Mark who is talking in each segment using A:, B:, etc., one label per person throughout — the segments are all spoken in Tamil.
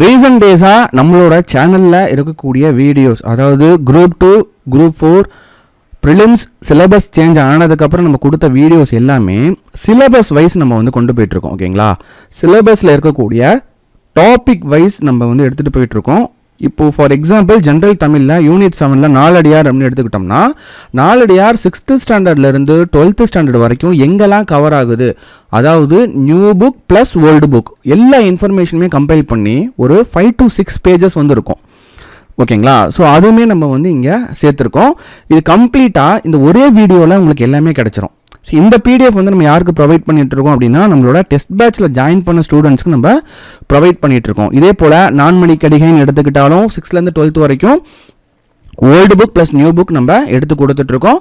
A: ரீசன்ட் டேஸாக நம்மளோட சேனலில் இருக்கக்கூடிய வீடியோஸ், அதாவது group 2 group 4 prelims syllabus change ஆனதுக்கப்புறம் நம்ம கொடுத்த வீடியோஸ் எல்லாமே சிலபஸ் வைஸ் நம்ம வந்து கொண்டு போயிட்டுருக்கோம். ஓகேங்களா, சிலபஸில் இருக்கக்கூடிய டாபிக் வைஸ் நம்ம வந்து எடுத்துகிட்டு போயிட்டுருக்கோம். இப்போது ஃபார் எக்ஸாம்பிள் ஜென்ரல் தமிழில் யூனிட் 7ல் நாலடியார் அப்படின்னு எடுத்துக்கிட்டோம்னா, நாலடியார் 6th ஸ்டாண்டர்ட்லேருந்து 12th ஸ்டாண்டர்ட் வரைக்கும் எங்கெல்லாம் கவர் ஆகுது, அதாவது new book plus old book எல்லா இன்ஃபர்மேஷனுமே கம்பைல் பண்ணி ஒரு 5 to 6 பேஜஸ் வந்து இருக்கும். ஓகேங்களா, ஸோ அதுவுமே நம்ம வந்து இங்கே சேர்த்துருக்கோம். இது கம்ப்ளீட்டாக இந்த ஒரே வீடியோவில் உங்களுக்கு எல்லாமே கிடச்சிரும். ஸோ இந்த பிடிஎஃப் வந்து நம்ம யாருக்கு ப்ரொவைட் பண்ணிகிட்ருக்கோம் அப்படின்னா, நம்மளோட டெஸ்ட் பேட்சில் ஜாயின் பண்ண ஸ்டூடெண்ட்ஸ்க்கு நம்ம ப்ரொவைட் பண்ணிகிட்ருக்கோம். இதே போல் நான்மணி கடிகைன்னு எடுத்துக்கிட்டாலும் 6th-12th வரைக்கும் old book plus new book நம்ம எடுத்து கொடுத்துட்ருக்கோம்.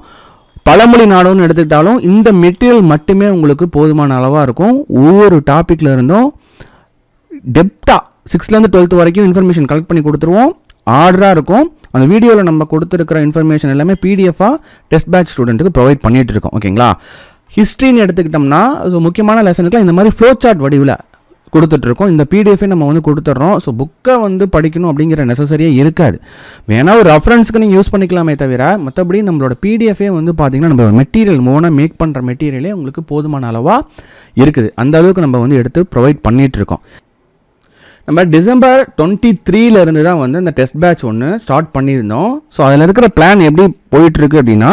A: பழமொழி நாடுன்னு எடுத்துக்கிட்டாலும் இந்த மெட்டீரியல் மட்டுமே உங்களுக்கு போதுமான அளவாக இருக்கும். ஒவ்வொரு டாப்பிக்கில் இருந்தும் டெப்த்தாக 6th-12th வரைக்கும் இன்ஃபர்மேஷன் கலெக்ட் பண்ணி கொடுத்துருவோம். ஆர்டராக இருக்கும். அந்த வீடியோவில் நம்ம கொடுத்துருக்கிற இன்ஃபர்மேஷன் எல்லாமே பிடிஎஃபாக டெஸ்ட் பேட்ச் ஸ்டூடெண்ட்டுக்கு ப்ரொவைட் பண்ணிகிட்டு இருக்கோம். ஓகேங்களா, ஹிஸ்ட்ரின்னு எடுத்துக்கிட்டோம்னா முக்கியமான லெசனுக்குலாம் இந்த மாதிரி ஃப்ளோ சார்ட் வடிவில் கொடுத்துட்ருக்கோம். இந்த பிடிஎஃபே நம்ம வந்து கொடுத்துட்றோம். ஸோ புக்கை வந்து படிக்கணும் அப்படிங்கிற நெசசரியே இருக்காது. வேணால் ஒரு ரெஃபரன்ஸுக்கு நீங்கள் யூஸ் பண்ணிக்கலாமே தவிர, மற்றபடி நம்மளோட பிடிஎஃபே வந்து பார்த்திங்கன்னா நம்ம மெட்டீரியல் மோனாக மேக் பண்ணுற மெட்டீரியலே உங்களுக்கு போதுமான அளவாக இருக்குது. அந்த அளவுக்கு நம்ம வந்து எடுத்து ப்ரொவைட் பண்ணிகிட்ருக்கோம். நம்ம டிசம்பர் 23 தான் வந்து இந்த டெஸ்ட் பேட்ச் ஒன்று ஸ்டார்ட் பண்ணியிருந்தோம். ஸோ அதில் இருக்கிற பிளான் எப்படி போயிட்டுருக்கு அப்படின்னா,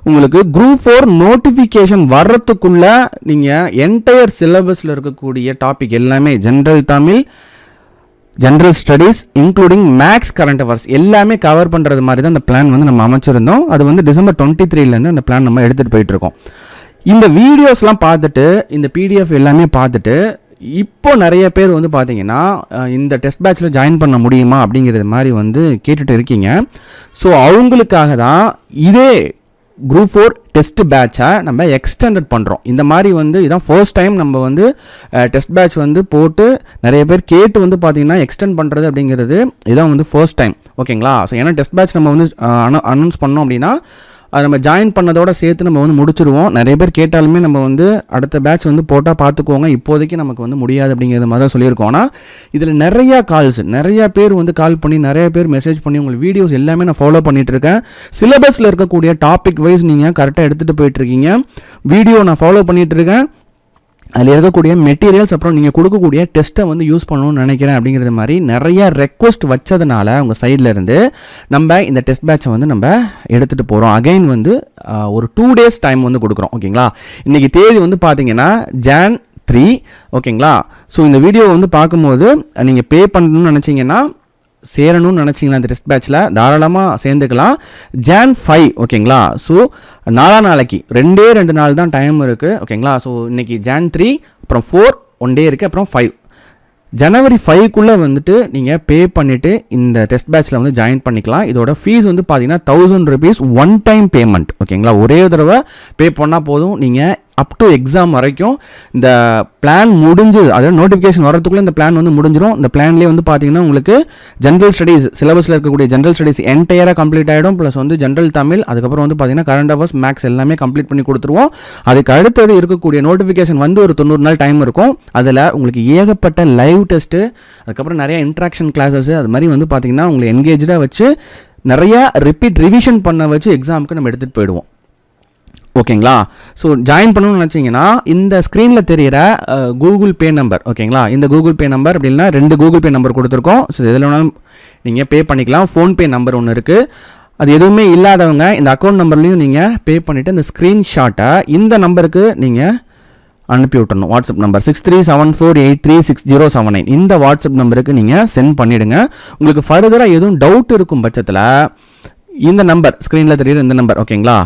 A: உங்களுக்கு குரூப் 4 நோட்டிஃபிகேஷன் வர்றதுக்குள்ளே நீங்கள் என்டையர் சிலபஸில் இருக்கக்கூடிய டாபிக் எல்லாமே general Tamil, general studies including maths, current affairs எல்லாமே கவர் பண்ணுறது மாதிரி தான் அந்த பிளான் வந்து நம்ம அமைச்சிருந்தோம். அது வந்து டிசம்பர் 23 அந்த பிளான் நம்ம எடுத்துகிட்டு போயிட்டுருக்கோம். இந்த வீடியோஸ்லாம் பார்த்துட்டு, இந்த பிடிஎஃப் எல்லாமே பார்த்துட்டு இப்போ நிறைய பேர் வந்து பார்த்தீங்கன்னா இந்த டெஸ்ட் பேட்சில் ஜாயின் பண்ண முடியுமா அப்படிங்கிறது மாதிரி வந்து கேட்டுட்டு இருக்கீங்க. ஸோ அவங்களுக்காக தான் இதே குரூப் 4 டெஸ்ட் பேட்சை நம்ம எக்ஸ்டெண்டட் பண்ணுறோம். இந்த மாதிரி வந்து இதான் ஃபர்ஸ்ட் டைம் நம்ம வந்து டெஸ்ட் பேட்ச் வந்து போட்டு நிறைய பேர் கேட்டு வந்து பார்த்தீங்கன்னா எக்ஸ்டெண்ட் பண்ணுறது அப்படிங்கிறது இதான் வந்து ஃபர்ஸ்ட் டைம். ஓகேங்களா, ஸோ ஏன்னா டெஸ்ட் பேட்ச் நம்ம வந்து அனௌன்ஸ் பண்ணோம் அப்படின்னா அதை நம்ம ஜாயின் பண்ணதோட சேர்த்து நம்ம வந்து முடிச்சிருவோம். நிறைய பேர் கேட்டாலுமே நம்ம வந்து அடுத்த பேட்ச் வந்து போட்டால் பார்த்துக்கோங்க, இப்போதைக்கு நமக்கு வந்து முடியாது அப்படிங்கிறது மாதிரி தான் சொல்லியிருக்கோம். ஆனால் இதில் நிறையா பேர் வந்து கால் பண்ணி, நிறைய பேர் மெசேஜ் பண்ணி உங்கள் வீடியோஸ் எல்லாமே நான் ஃபாலோ பண்ணிகிட்ருக்கேன். சிலபஸில் இருக்கக்கூடிய டாபிக் வைஸ் நீங்கள் கரெக்டாக எடுத்துகிட்டு போயிட்டுருக்கீங்க. வீடியோ நான் ஃபாலோ பண்ணிகிட்ருக்கேன். அதில் இருக்கக்கூடிய மெட்டீரியல்ஸ் அப்புறம் நீங்கள் கொடுக்கக்கூடிய டெஸ்ட்டை வந்து யூஸ் பண்ணணும்னு நினைக்கிறேன் அப்படிங்கிறது மாதிரி நிறைய ரெக்வஸ்ட் வச்சதுனால உங்கள் சைடில் இருந்து நம்ம இந்த டெஸ்ட் பேட்சை வந்து நம்ம எடுத்துகிட்டு போகிறோம். அகைன் வந்து ஒரு 2 days டைம் வந்து கொடுக்குறோம். ஓகேங்களா, இன்றைக்கி தேதி வந்து பார்த்தீங்கன்னா Jan 3. ஓகேங்களா, ஸோ இந்த வீடியோ வந்து பார்க்கும்போது நீங்கள் பே பண்ணணும்னு நினச்சிங்கன்னா, சேரணும்னு நினச்சிங்கன்னா இந்த டெஸ்ட் பேட்சில் தாராளமாக சேர்ந்துக்கலாம். Jan 5. ஓகேங்களா, ஸோ நாளைக்கு 2 நாள் தான் டைம் இருக்குது. ஓகேங்களா, ஸோ இன்றைக்கி Jan 3, அப்புறம் 4 1 day இருக்குது, அப்புறம் 5 January 5க்குள்ளே வந்துட்டு நீங்கள் பே பண்ணிவிட்டு இந்த டெஸ்ட் பேட்சில் வந்து ஜாயின் பண்ணிக்கலாம். இதோட ஃபீஸ் வந்து பார்த்தீங்கன்னா 1000 rupees ஒன் டைம் பேமெண்ட். ஓகேங்களா, ஒரே தடவை பே பண்ணால் போதும். நீங்கள் அப் டு எக்ஸாம் வரைக்கும் இந்த பிளான் முடிஞ்சு, அதாவது நோட்டிஃபிகேஷன் வரதுக்குள்ளே இந்த பிளான் வந்து முடிஞ்சிடும். இந்த பிளான்லேயே வந்து பார்த்தீங்கன்னா உங்களுக்கு ஜென்ரல் ஸ்டடீஸ், சிலபஸில் இருக்கக்கூடிய ஜென்ரல் ஸ்டடீஸ் என்டையராக கம்ப்ளீட் ஆகிடும். ப்ளஸ் வந்து ஜென்ரல் தமிழ், அதுக்கப்புறம் வந்து பார்த்தீங்கன்னா கரண்ட் அஃபேர்ஸ், மேக்ஸ் எல்லாமே கம்ப்ளீட் பண்ணி கொடுத்துருவோம். அதுக்கு அடுத்தது இருக்கக்கூடிய நோட்டிஃபிகேஷன் வந்து ஒரு 90 நாள் டைம் இருக்கும். அதில் உங்களுக்கு ஏகப்பட்ட லைவ் டெஸ்ட்டு, அதுக்கப்புறம் நிறைய இன்ட்ராக்ஷன் கிளாஸஸ், அது மாதிரி வந்து பார்த்தீங்கன்னா உங்களை என்கேஜாக வச்சு நிறையா ரிவிஷன் பண்ண வச்சு எக்ஸாமுக்கு நம்ம எடுத்துகிட்டு போயிடுவோம். ஓகேங்களா, ஸோ ஜாயின் பண்ணணும்னு நினச்சிங்கன்னா இந்த ஸ்க்ரீனில் தெரிகிற கூகுள் பே நம்பர், ஓகேங்களா, இந்த கூகுள் பே நம்பர் அப்படின்னா 2 கூகுள் பே நம்பர் கொடுத்துருக்கோம். ஸோ இதில் வேணாலும் நீங்கள் பே பண்ணிக்கலாம். ஃபோன்பே நம்பர் ஒன்று இருக்குது. அது எதுவுமே இல்லாதவங்க இந்த அக்கௌண்ட் நம்பர்லேயும் நீங்கள் பே பண்ணிவிட்டு இந்த ஸ்க்ரீன்ஷாட்டை இந்த நம்பருக்கு நீங்கள் அனுப்பி விட்டுறணும். வாட்ஸ்அப் நம்பர் 6374836079 இந்த வாட்ஸ்அப் நம்பருக்கு நீங்கள் சென்ட் பண்ணிவிடுங்க. உங்களுக்கு ஃபர்தராக எதுவும் டவுட் இருக்கும் பட்சத்தில் இந்த நம்பர் ஸ்க்ரீனில் தெரியுற இந்த நம்பர், ஓகேங்களா,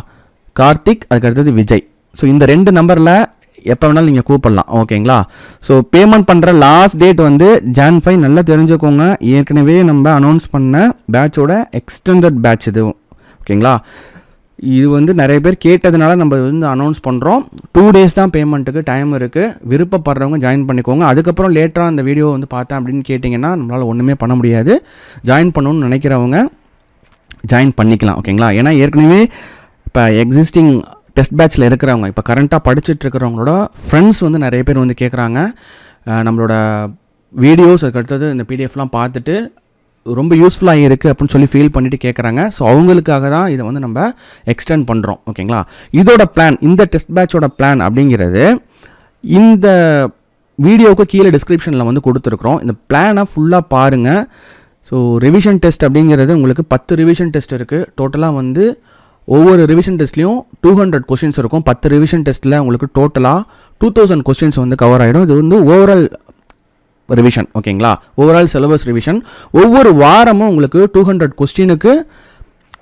A: கார்த்திக், அதுக்கடுத்தது விஜய், ஸோ இந்த 2 நம்பரில் எப்போ வேணாலும் நீங்கள் கூப்பிடலாம். ஓகேங்களா, ஸோ பேமெண்ட் பண்ணுற லாஸ்ட் டேட் வந்து Jan 5. நல்லா தெரிஞ்சுக்கோங்க, ஏற்கனவே நம்ம அனௌன்ஸ் பண்ண பேட்சோட எக்ஸ்டெண்டட் பேட்ச் இது. ஓகேங்களா, இது வந்து நிறைய பேர் கேட்டதுனால நம்ம வந்து அனௌன்ஸ் பண்ணுறோம். 2 days தான் பேமெண்ட்டுக்கு டைம் இருக்குது. விருப்பப்படுறவங்க ஜாயின் பண்ணிக்கோங்க. அதுக்கப்புறம் லேட்டராக அந்த வீடியோ வந்து பார்த்தேன் அப்படின்னு கேட்டிங்கன்னா நம்மளால் ஒன்றுமே பண்ண முடியாது. ஜாயின் பண்ணணும்னு நினைக்கிறவங்க ஜாயின் பண்ணிக்கலாம். ஓகேங்களா, ஏன்னா ஏற்கனவே இப்போ எக்ஸிஸ்டிங் டெஸ்ட் பேட்சில் இருக்கிறவங்க, இப்போ கரண்ட்டாக படிச்சுட்டு இருக்கிறவங்களோட ஃப்ரெண்ட்ஸ் வந்து நிறைய பேர் வந்து கேட்குறாங்க, நம்மளோட வீடியோஸ் அதுக்கடுத்தது இந்த பிடிஎஃப்லாம் பார்த்துட்டு ரொம்ப யூஸ்ஃபுல்லாக இருக்குது அப்படின்னு சொல்லி ஃபீல் பண்ணிவிட்டு கேட்குறாங்க. ஸோ அவங்களுக்காக தான் இதை வந்து நம்ம எக்ஸ்டெண்ட் பண்ணுறோம். ஓகேங்களா, இதோட பிளான், இந்த டெஸ்ட் பேட்சோட பிளான் அப்படிங்கிறது இந்த வீடியோவுக்கு கீழே டிஸ்கிரிப்ஷனில் வந்து கொடுத்துருக்குறோம். இந்த பிளானை ஃபுல்லாக பாருங்கள். ஸோ ரிவிஷன் டெஸ்ட் அப்படிங்கிறது உங்களுக்கு 10 ரிவிஷன் டெஸ்ட் இருக்குது. டோட்டலாக வந்து ஒவ்வொரு ரிவிஷன் டெஸ்ட்லேயும் 200 கொஸ்டின்ஸ் இருக்கும். 10 ரிவிஷன் டெஸ்ட்டில் உங்களுக்கு டோட்டலாக 2000 கொஸ்டின்ஸ் வந்து கவர் ஆகிடும். இது வந்து ஓவரால் ரிவிஷன். ஓகேங்களா, ஓவரால் சிலபஸ் ரிவிஷன். ஒவ்வொரு வாரமும் உங்களுக்கு 200 கொஸ்டினுக்கு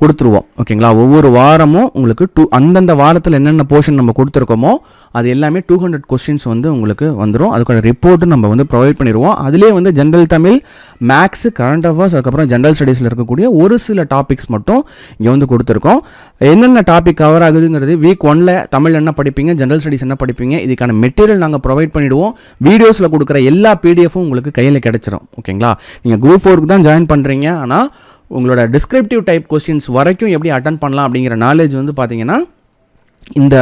A: கொடுத்துருவோம். ஓகேங்களா, ஒவ்வொரு வாரமும் உங்களுக்கு அந்தந்த வாரத்தில் என்னென்ன போர்ஷன் நம்ம கொடுத்துருக்கோமோ அது எல்லாமே 200 கொஸ்டின்ஸ் வந்து உங்களுக்கு வந்துடும். அதுக்கான ரிப்போர்ட்டும் நம்ம வந்து ப்ரொவைட் பண்ணிடுவோம். அதிலே வந்து general Tamil, maths, current affairs, அதுக்கப்புறம் ஜென்ரல் ஸ்டடீஸில் இருக்கக்கூடிய ஒரு சில டாபிக்ஸ் மட்டும் இங்கே வந்து கொடுத்துருக்கோம். என்னென்ன டாபிக் கவர் ஆகுதுங்கிறது வீக் 1ல் தமிழ் என்ன படிப்பீங்க, ஜென்ரல் ஸ்டடீஸ் என்ன படிப்பீங்க, இதுக்கான மெட்டீரியல் நாங்கள் ப்ரொவைட் பண்ணிவிடுவோம். வீடியோஸில் கொடுக்குற எல்லா பிடிஎஃப்பும் உங்களுக்கு கையில் கிடச்சிரும். ஓகேங்களா, நீங்கள் குரூப் 4க்கு தான் ஜாயின் பண்ணுறீங்க, ஆனால் உங்களோட டிஸ்கிரிப்டிவ் டைப் கொஸ்டின்ஸ் வரைக்கும் எப்படி அட்டன் பண்ணலாம் அப்படிங்கிற நாலேஜ் வந்து பார்த்தீங்கன்னா இந்த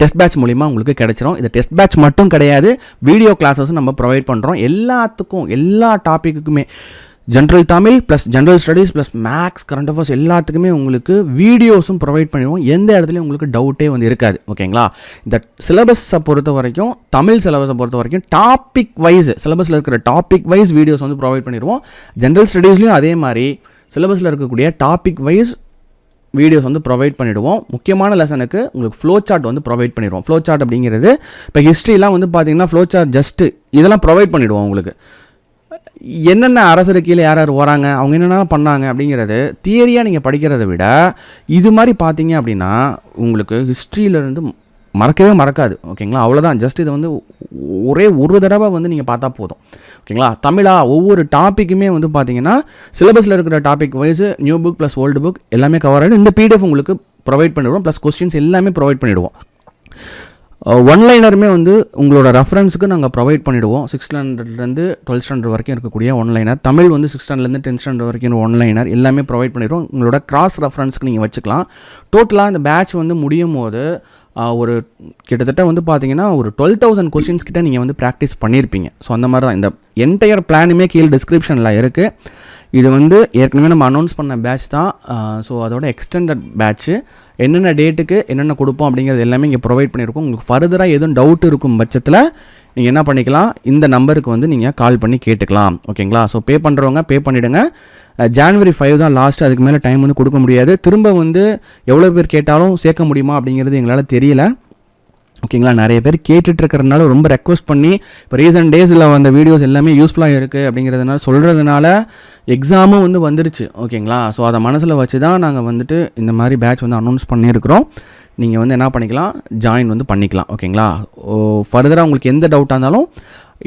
A: டெஸ்ட் பேட்ச் மூலிமா உங்களுக்கு கிடைச்சிரும். இது டெஸ்ட் பேட்ச் மட்டும் கிடையாது, வீடியோ கிளாஸஸும் நம்ம ப்ரொவைட் பண்ணுறோம். எல்லாத்துக்கும், எல்லா டாப்பிக்குமே, general Tamil plus general studies plus maths, current affairs எல்லாத்துக்குமே உங்களுக்கு வீடியோஸும் ப்ரொவைட் பண்ணிடுவோம். எந்த இடத்துலையும் உங்களுக்கு டவுட்டே வந்து இருக்காது. ஓகேங்களா, இந்த சிலபஸை பொறுத்த வரைக்கும், தமிழ் சிலபஸை பொறுத்த வரைக்கும் டாபிக் வைஸ், சிலபஸில் இருக்கிற டாபிக் வைஸ் வீடியோஸ் வந்து ப்ரொவைட் பண்ணிடுவோம். ஜென்ரல் ஸ்டடீஸ்லையும் அதே மாதிரி சிலபஸில் இருக்கக்கூடிய டாபிக் வைஸ் வீடியோஸ் வந்து ப்ரொவைட் பண்ணிவிடுவோம். முக்கியமான லெசனுக்கு உங்களுக்கு ஃப்ளோ சார்ட் வந்து ப்ரொவைட் பண்ணிடுவோம். ஃப்ளோ சார்ட் அப்படிங்கிறது இப்போ ஹிஸ்ட்ரிலாம் வந்து பார்த்தீங்கன்னா ஃப்ளோ சார்ட் ஜஸ்ட்டு இதெல்லாம் ப்ரொவைட் பண்ணிவிடுவோம். உங்களுக்கு என்னென்ன அரசர் கீழே யார் யார் வராங்க, அவங்க என்னென்ன பண்ணாங்க அப்படிங்கிறது தியரியாக நீங்கள் படிக்கிறத விட இது மாதிரி பார்த்தீங்க அப்படின்னா உங்களுக்கு ஹிஸ்ட்ரியிலேருந்து மறக்கவே மறக்காது. ஓகேங்களா, அவ்வளோதான். ஜஸ்ட் இதை வந்து ஒரே ஒரு தடவை வந்து நீங்கள் பார்த்தா போதும். ஓகேங்களா, தமிழா ஒவ்வொரு டாப்பிக்குமே வந்து பார்த்தீங்கன்னா சிலபஸில் இருக்கிற topic wise new book plus old book எல்லாமே கவர் ஆகிடும். இந்த பிடிஎஃப் உங்களுக்கு ப்ரொவைட் பண்ணிவிடுவோம். ப்ளஸ் கொஸ்டின்ஸ் எல்லாமே ப்ரொவைட் பண்ணிவிடுவோம். ஒன்லைனருமே வந்து உங்களோட ரெஃபரன்ஸுக்கு நாங்கள் ப்ரொவைட் பண்ணிவிடுவோம். 6th ஸ்டாண்டர்ட்லேருந்து 12th ஸ்டாண்டர்ட் வரைக்கும் இருக்கக்கூடிய ஒன்லைனர், தமிழ் வந்து 6th ஸ்டாண்டர்ட்லேருந்து 10th ஸ்டாண்டர்ட் வரைக்கும் ஒன்லைனர் எல்லாமே ப்ரொவைட் பண்ணிடுவோம். உங்களோட கிராஸ் ரெஃபரன்ஸ்க்கு நீங்கள் வச்சுக்கலாம். டோட்டலாக இந்த பேட்ச் வந்து முடியும் போது ஒரு கிட்டத்தட்ட வந்து பார்த்தீங்கன்னா ஒரு 12,000 கொஸ்டின்ஸ் கிட்ட நீங்கள் வந்து ப்ராக்டிஸ் பண்ணியிருப்பீங்க. ஸோ அந்த மாதிரி தான் இந்த என்டையர் பிளானுமே கீழே டிஸ்கிரிப்ஷனில் இருக்குது. இது வந்து ஏற்கனவே நம்ம அனௌன்ஸ் பண்ண பேட்ச் தான். ஸோ அதோட எக்ஸ்டெண்டட் பேட்ச்சு என்னென்ன டேட்டுக்கு என்னென்ன கொடுப்போம் அப்படிங்கிறது எல்லாமே இங்கே ப்ரொவைட் பண்ணியிருக்கோம். உங்களுக்கு ஃபர்தராக எதுவும் டவுட் இருக்கும் பட்சத்தில் நீங்கள் என்ன பண்ணிக்கலாம், இந்த நம்பருக்கு வந்து நீங்கள் கால் பண்ணி கேட்டுக்கலாம். ஓகேங்களா, ஸோ பே பண்ணுறவங்க பே பண்ணிவிடுங்க. January 5 தான் லாஸ்ட்டு, அதுக்கு மேலே டைம் வந்து கொடுக்க முடியாது. திரும்ப வந்து எவ்வளோ பேர் கேட்டாலும் சேர்க்க முடியுமா அப்படிங்கிறது எங்களால் தெரியல. ஓகேங்களா, நிறைய பேர் கேட்டுட்ருக்கிறதுனால ரொம்ப ரெக்வஸ்ட் பண்ணி இப்போ ரீசன்ட் டேஸில் வந்த வீடியோஸ் எல்லாமே யூஸ்ஃபுல்லாக இருக்குது அப்படிங்கிறதுனால சொல்கிறதுனால எக்ஸாமும் வந்து வந்துருச்சு. ஓகேங்களா, ஸோ அதை மனசில் வச்சு தான் நாங்கள் வந்துட்டு இந்த மாதிரி பேட்ச் வந்து அனௌன்ஸ் பண்ணியிருக்கிறோம். நீங்கள் வந்து என்ன பண்ணிக்கலாம், ஜாயின் வந்து பண்ணிக்கலாம். ஓகேங்களா, ஃபர்தராக உங்களுக்கு எந்த டவுட்டாக இருந்தாலும்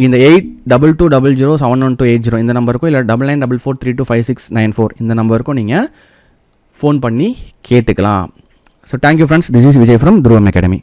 A: இந்த 8220071280 இந்த நம்பருக்கும் இல்லை 9944325694 இந்த நம்பருக்கும் நீங்கள் ஃபோன் பண்ணி கேட்டுக்கலாம். So thank you friends, this is Vijay from துருவம் அகாடமி.